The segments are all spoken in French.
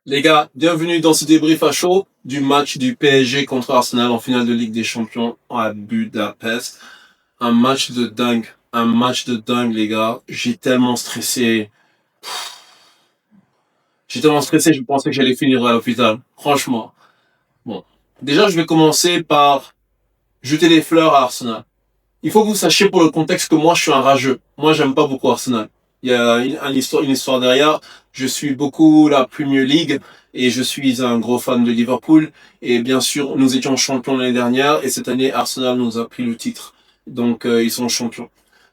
Les gars, bienvenue dans ce débrief à chaud du match du PSG contre Arsenal en finale de Ligue des Champions à Budapest. Un match de dingue, les gars. J'ai tellement stressé, je pensais que j'allais finir à l'hôpital. Franchement. Bon. Déjà, je vais commencer par jeter des fleurs à Arsenal. Il faut que vous sachiez pour le contexte que moi, je suis un rageux. Moi, j'aime pas beaucoup Arsenal. Il y a une histoire derrière. Je suis beaucoup la Premier League et je suis un gros fan de Liverpool. Et bien sûr, nous étions champions l'année dernière et cette année, Arsenal nous a pris le titre. Donc, ils sont champions.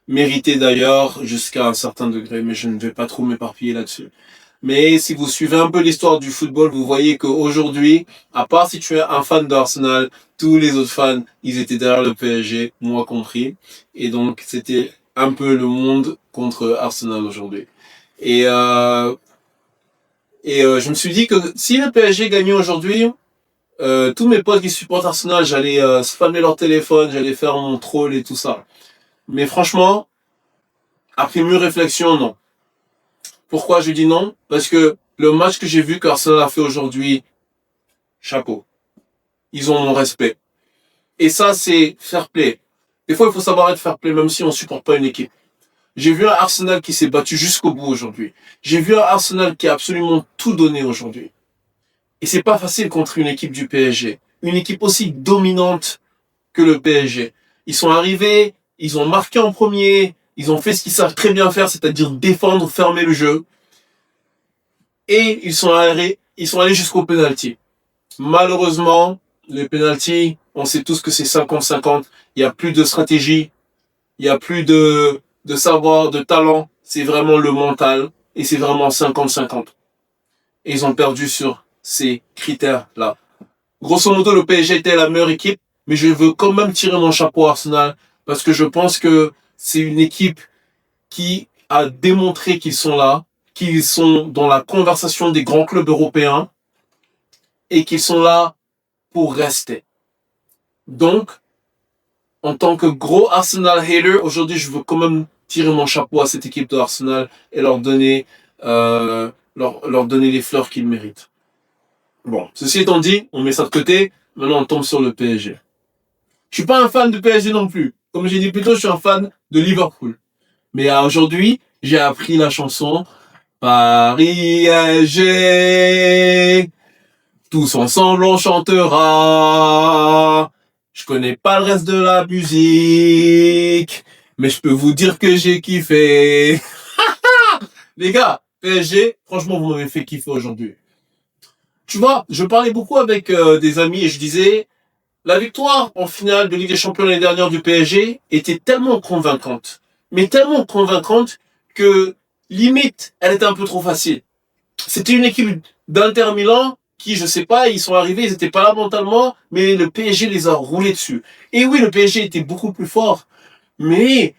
Mérité d'ailleurs jusqu'à un certain degré, mais je ne vais pas trop m'éparpiller là-dessus. Mais si vous suivez un peu l'histoire du football, vous voyez qu'aujourd'hui, à part si tu es un fan d'Arsenal, tous les autres fans, ils étaient derrière le PSG, moi compris. Et donc, c'était un peu le monde contre Arsenal aujourd'hui. Et, euh, je me suis dit que si le PSG gagnait aujourd'hui, tous mes potes qui supportent Arsenal, j'allais spammer leur téléphone, j'allais faire mon troll et tout ça. Mais franchement, après mûre réflexion, non. Pourquoi je dis non? Parce que le match que j'ai vu qu'Arsenal a fait aujourd'hui, chapeau. Ils ont mon respect. Et ça, c'est fair play. Des fois, il faut savoir être fair play, même si on supporte pas une équipe. J'ai vu un Arsenal qui s'est battu jusqu'au bout aujourd'hui. J'ai vu un Arsenal qui a absolument tout donné aujourd'hui. Et c'est pas facile contre une équipe du PSG. Une équipe aussi dominante que le PSG. Ils sont arrivés, ils ont marqué en premier, ils ont fait ce qu'ils savent très bien faire, c'est-à-dire défendre, fermer le jeu. Et ils sont allés jusqu'au penalty. Malheureusement, le penalty, on sait tous que c'est 50-50. Il y a plus de stratégie, il y a plus de savoir, de talent. C'est vraiment le mental et c'est vraiment 50-50. Et ils ont perdu sur ces critères-là. Grosso modo, le PSG était la meilleure équipe, mais je veux quand même tirer mon chapeau à Arsenal parce que je pense que c'est une équipe qui a démontré qu'ils sont là, qu'ils sont dans la conversation des grands clubs européens et qu'ils sont là pour rester. Donc, en tant que gros Arsenal hater, aujourd'hui, je veux quand même tirer mon chapeau à cette équipe de Arsenal et leur donner les fleurs qu'ils méritent. Bon, ceci étant dit, on met ça de côté. Maintenant, on tombe sur le PSG. Je suis pas un fan de PSG non plus. Comme j'ai dit plus tôt, je suis un fan de Liverpool. Mais aujourd'hui, j'ai appris la chanson Paris SG. Tous ensemble, on chantera. Je connais pas le reste de la musique, mais je peux vous dire que j'ai kiffé. Les gars, PSG, franchement, vous m'avez fait kiffer aujourd'hui. Tu vois, je parlais beaucoup avec des amis et je disais, la victoire en finale de Ligue des Champions l'année dernière du PSG était tellement convaincante, mais tellement convaincante que limite, elle était un peu trop facile. C'était une équipe d'Inter Milan qui, je sais pas, ils sont arrivés, ils étaient pas là mentalement, mais le PSG les a roulés dessus. Et oui, le PSG était beaucoup plus fort, mais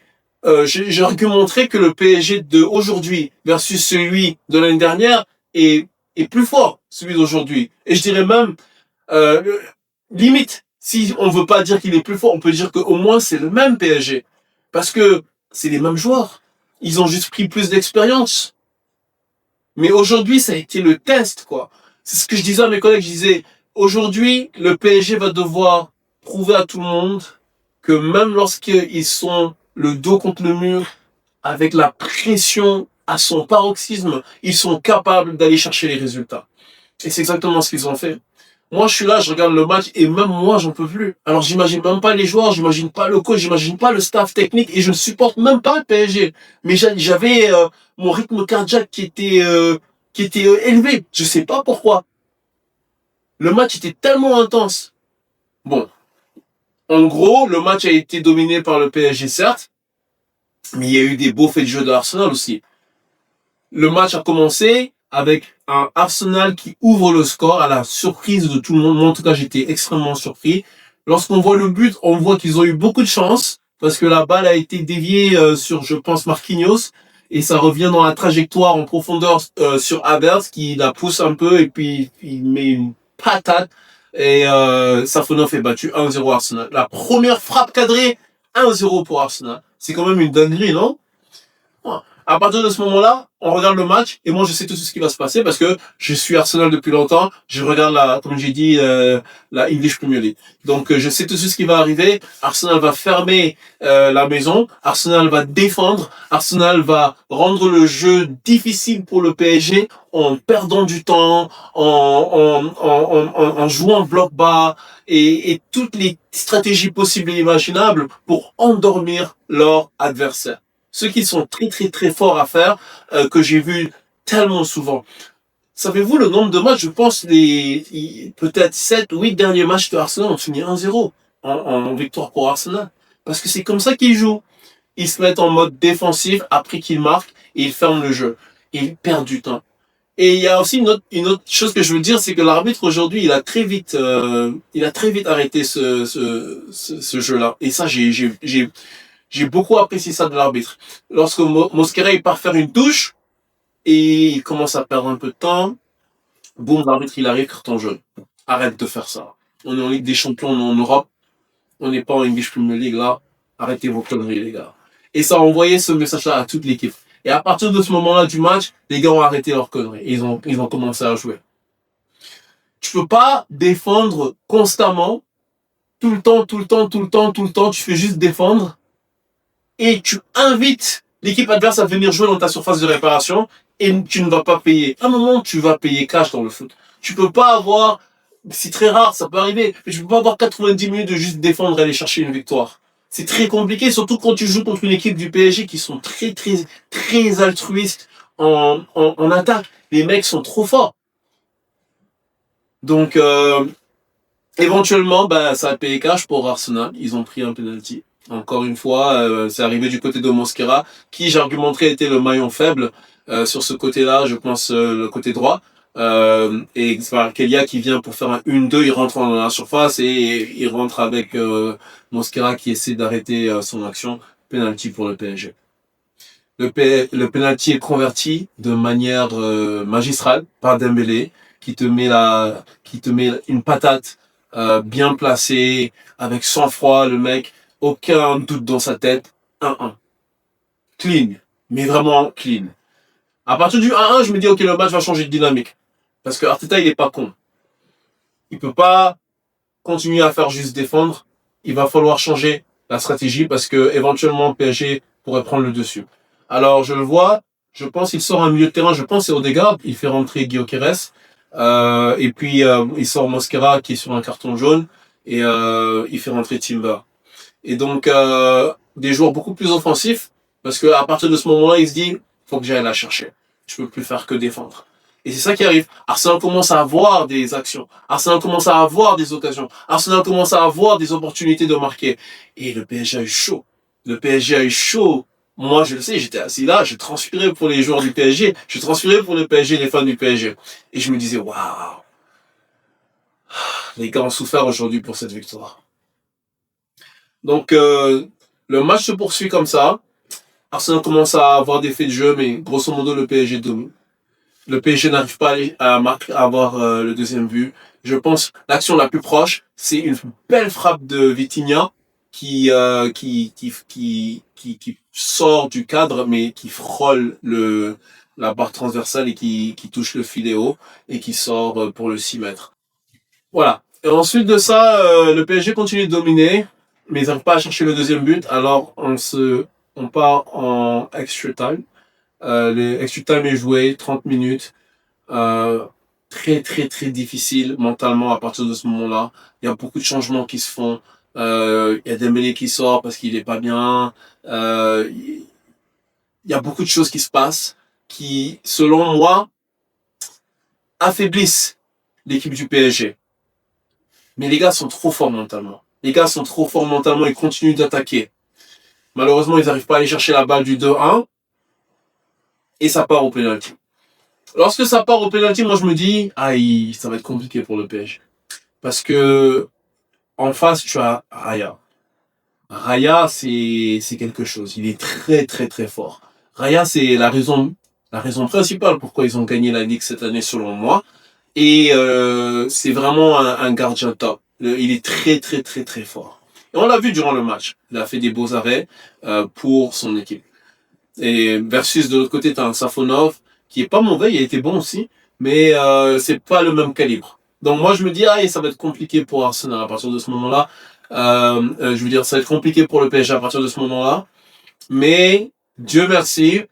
j'ai argumenté que le PSG de aujourd'hui versus celui de l'année dernière est plus fort, celui d'aujourd'hui. Et je dirais même, euh, limite, si on veut pas dire qu'il est plus fort, on peut dire qu'au moins c'est le même PSG. Parce que c'est les mêmes joueurs. Ils ont juste pris plus d'expérience. Mais aujourd'hui, ça a été le test, quoi. C'est ce que je disais à mes collègues. Je disais, aujourd'hui, le PSG va devoir prouver à tout le monde que même lorsqu'ils sont le dos contre le mur, avec la pression à son paroxysme, ils sont capables d'aller chercher les résultats. Et c'est exactement ce qu'ils ont fait. Moi, je suis là, je regarde le match et même moi, j'en peux plus. Alors, j'imagine même pas les joueurs, j'imagine pas le coach, j'imagine pas le staff technique et je ne supporte même pas le PSG. Mais j'avais mon rythme cardiaque qui était élevé. Je sais pas pourquoi. Le match était tellement intense. Bon, en gros, le match a été dominé par le PSG, certes, mais il y a eu des beaux faits de jeu de Arsenal aussi. Le match a commencé avec un Arsenal qui ouvre le score à la surprise de tout le monde. Moi, en tout cas, j'étais extrêmement surpris. Lorsqu'on voit le but, on voit qu'ils ont eu beaucoup de chance parce que la balle a été déviée sur, je pense, Marquinhos et ça revient dans la trajectoire en profondeur sur Havertz qui la pousse un peu et puis il met une patate et Safonov est battu 1-0 Arsenal. La première frappe cadrée, 1-0 pour Arsenal. C'est quand même une dinguerie, non? À partir de ce moment-là, on regarde le match et moi je sais tout ce qui va se passer parce que je suis Arsenal depuis longtemps. Je regarde comme j'ai dit, la English Premier League. Donc je sais tout ce qui va arriver. Arsenal va fermer la maison. Arsenal va défendre. Arsenal va rendre le jeu difficile pour le PSG en perdant du temps, en jouant bloc bas et toutes les stratégies possibles et imaginables pour endormir leur adversaire. Ceux qui sont très très très forts à faire, que j'ai vu tellement souvent. Savez-vous le nombre de matchs? Je pense peut-être 7 ou 8 derniers matchs de Arsenal ont fini 1-0 en victoire pour Arsenal. Parce que c'est comme ça qu'ils jouent. Ils se mettent en mode défensif après qu'ils marquent et ils ferment le jeu. Et ils perdent du temps. Et il y a aussi une autre chose que je veux dire, c'est que l'arbitre aujourd'hui, il a très vite arrêté ce jeu-là. Et ça, j'ai beaucoup apprécié ça de l'arbitre. Lorsque Mosquera il part faire une touche et il commence à perdre un peu de temps, boum, l'arbitre il arrive, carton jaune. Arrête de faire ça. On est en Ligue des Champions, on est en Europe, on n'est pas en English Premier League là. Arrêtez vos conneries les gars. Et ça a envoyé ce message-là à toute l'équipe. Et à partir de ce moment-là du match, les gars ont arrêté leurs conneries. Et ils ont commencé à jouer. Tu peux pas défendre constamment, tout le temps, tout le temps, tout le temps, tout le temps. Tu fais juste défendre et tu invites l'équipe adverse à venir jouer dans ta surface de réparation et tu ne vas pas payer. À un moment, tu vas payer cash dans le foot. Tu peux pas avoir, c'est très rare, ça peut arriver, mais tu peux pas avoir 90 minutes de juste défendre et aller chercher une victoire. C'est très compliqué, surtout quand tu joues contre une équipe du PSG qui sont très, très, très altruistes en attaque. Les mecs sont trop forts. Donc, éventuellement, ça a payé cash pour Arsenal. Ils ont pris un penalty. Encore une fois, c'est arrivé du côté de Mosquera, qui j'argumenterais était le maillon faible sur ce côté-là, je pense le côté droit. Et c'est Kelia qui vient pour faire un 1-2, il rentre dans la surface et il rentre avec Mosquera qui essaie d'arrêter son action. Penalty pour le PSG. Le penalty est converti de manière magistrale par Dembélé, qui te met une patate bien placée, avec sang-froid, le mec, aucun doute dans sa tête, 1-1. Clean, mais vraiment clean. À partir du 1-1, je me dis, ok, le match va changer de dynamique. Parce que Arteta, il est pas con. Il peut pas continuer à faire juste défendre. Il va falloir changer la stratégie parce que éventuellement PSG pourrait prendre le dessus. Alors je le vois, je pense qu'il sort un milieu de terrain, je pense c'est Odegaard, il fait rentrer Gyökeres, et puis il sort Mosquera qui est sur un carton jaune et il fait rentrer Timber. Et donc des joueurs beaucoup plus offensifs parce que à partir de ce moment-là, il se dit faut que j'aille la chercher. Je peux plus faire que défendre. Et c'est ça qui arrive. Arsenal commence à avoir des actions. Arsenal commence à avoir des occasions. Arsenal commence à avoir des opportunités de marquer. Et le PSG a eu chaud. Le PSG a eu chaud. Moi, je le sais, j'étais assis là, je transpirais pour les joueurs du PSG. Je transpirais pour le PSG, les fans du PSG. Et je me disais, waouh. Les gars ont souffert aujourd'hui pour cette victoire. Donc, le match se poursuit comme ça. Arsenal commence à avoir des faits de jeu, mais grosso modo, le PSG domine. Le PSG n'arrive pas à avoir le deuxième but. Je pense l'action la plus proche, c'est une belle frappe de Vitinha qui sort du cadre, mais qui frôle la barre transversale et qui touche le filet haut et qui sort pour le 6 mètres. Voilà. Et ensuite de ça, le PSG continue de dominer, mais ils n'arrivent pas à chercher le deuxième but. Alors on part en extra time. Le extra time est joué 30 minutes. Très très très difficile mentalement à partir de ce moment-là. Il y a beaucoup de changements qui se font. Il y a Dembélé qui sort parce qu'il est pas bien. Il y a beaucoup de choses qui se passent qui, selon moi, affaiblissent l'équipe du PSG. Mais les gars sont trop forts mentalement. Les gars sont trop forts mentalement et continuent d'attaquer. Malheureusement, ils n'arrivent pas à aller chercher la balle du 2-1 et ça part au penalty. Lorsque ça part au penalty, moi je me dis, aïe, ça va être compliqué pour le PSG. Parce que en face, tu as Raya. Raya, c'est quelque chose. Il est très très très fort. Raya, c'est la raison principale pourquoi ils ont gagné la Ligue cette année selon moi. Et c'est vraiment un gardien top. Il est très très très très fort. Et on l'a vu durant le match. Il a fait des beaux arrêts pour son équipe. Et versus de l'autre côté, tu as un Safonov qui est pas mauvais, il a été bon aussi, mais c'est pas le même calibre. Donc moi je me dis, ah, ça va être compliqué pour Arsenal à partir de ce moment-là. Je veux dire, ça va être compliqué pour le PSG à partir de ce moment-là. Mais Dieu merci,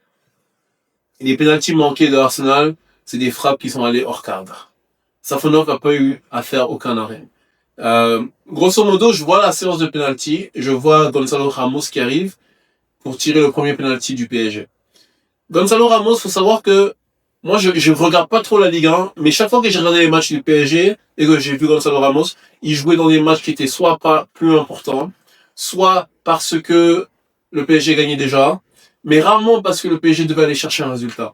les pénaltys manqués de Arsenal, c'est des frappes qui sont allées hors cadre. Safonov n'a pas eu à faire aucun arrêt. Grosso modo, je vois la séance de pénalty, je vois Gonzalo Ramos qui arrive pour tirer le premier pénalty du PSG. Gonzalo Ramos, faut savoir que moi, je regarde pas trop la Ligue 1, mais chaque fois que j'ai regardé les matchs du PSG et que j'ai vu Gonzalo Ramos, il jouait dans des matchs qui étaient soit pas plus importants, soit parce que le PSG gagnait déjà, mais rarement parce que le PSG devait aller chercher un résultat.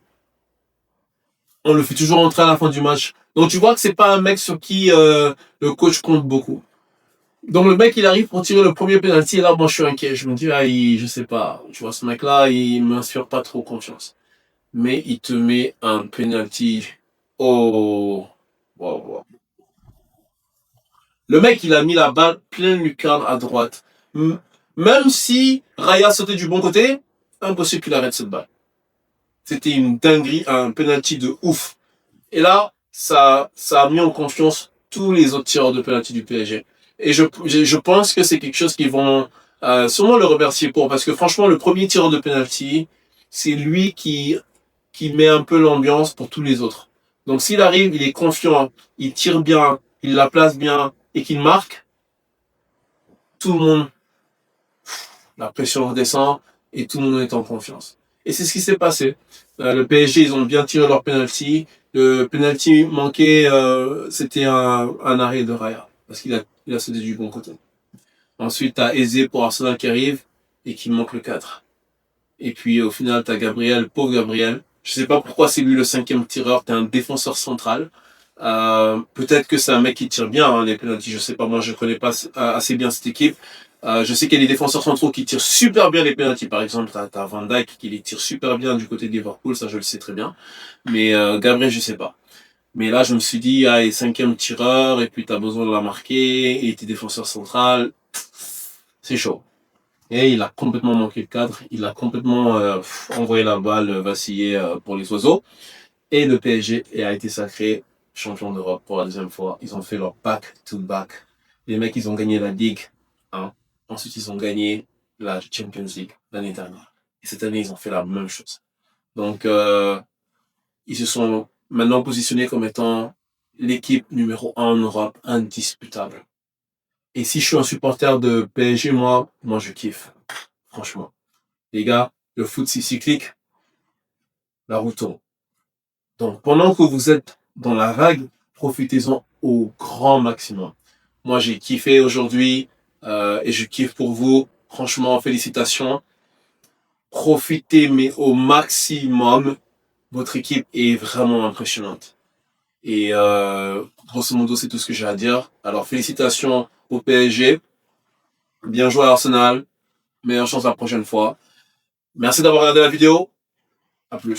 On le fait toujours entrer à la fin du match. Donc tu vois que c'est pas un mec sur qui le coach compte beaucoup. Donc le mec il arrive pour tirer le premier penalty et là moi je suis inquiet. Je me dis je sais pas, tu vois ce mec là il m'inspire pas trop confiance. Mais il te met un penalty. Oh, wow, wow. Le mec il a mis la balle pleine lucarne à droite. Même si Raya sautait du bon côté, impossible qu'il arrête cette balle. C'était une dinguerie, un penalty de ouf. Et là, ça a mis en confiance tous les autres tireurs de penalty du PSG. Et je pense que c'est quelque chose qu'ils vont sûrement le remercier pour, parce que franchement, le premier tireur de penalty, c'est lui qui met un peu l'ambiance pour tous les autres. Donc s'il arrive, il est confiant, il tire bien, il la place bien et qu'il marque, tout le monde, la pression redescend et tout le monde est en confiance. Et c'est ce qui s'est passé. Le PSG, ils ont bien tiré leur penalty. Le penalty manqué, c'était un arrêt de Raya. Parce qu'il a sauté du bon côté. Ensuite, t'as Eze pour Arsenal qui arrive et qui manque le 4. Et puis au final, t'as Gabriel, pauvre Gabriel. Je sais pas pourquoi c'est lui le cinquième tireur. T'es un défenseur central. Peut-être que c'est un mec qui tire bien hein, les penalties. Je sais pas, moi je connais pas assez bien cette équipe. Je sais qu'il y a des défenseurs centraux qui tirent super bien les penalties. Par exemple, t'as Van Dijk qui les tire super bien du côté de Liverpool, ça je le sais très bien. Mais Gabriel, je sais pas. Mais là, je me suis dit, il est cinquième tireur et puis t'as besoin de la marquer et t'es défenseur central, c'est chaud. Et il a complètement manqué le cadre. Il a complètement envoyé la balle vaciller pour les oiseaux. Et le PSG a été sacré champion d'Europe pour la deuxième fois. Ils ont fait leur back-to-back. Les mecs, ils ont gagné la Ligue 1. Ensuite, ils ont gagné la Champions League l'année dernière. Et cette année, ils ont fait la même chose. Donc, ils se sont maintenant positionnés comme étant l'équipe numéro 1 en Europe, indisputable. Et si je suis un supporter de PSG, moi je kiffe. Franchement. Les gars, le foot, c'est cyclique. La roue tourne. Donc, pendant que vous êtes dans la vague, profitez-en au grand maximum. Moi, j'ai kiffé aujourd'hui et je kiffe pour vous. Franchement, félicitations. Profitez, mais au maximum. Votre équipe est vraiment impressionnante. Et grosso modo, c'est tout ce que j'ai à dire. Alors, félicitations au PSG. Bien joué à Arsenal. Meilleure chance la prochaine fois. Merci d'avoir regardé la vidéo. À plus.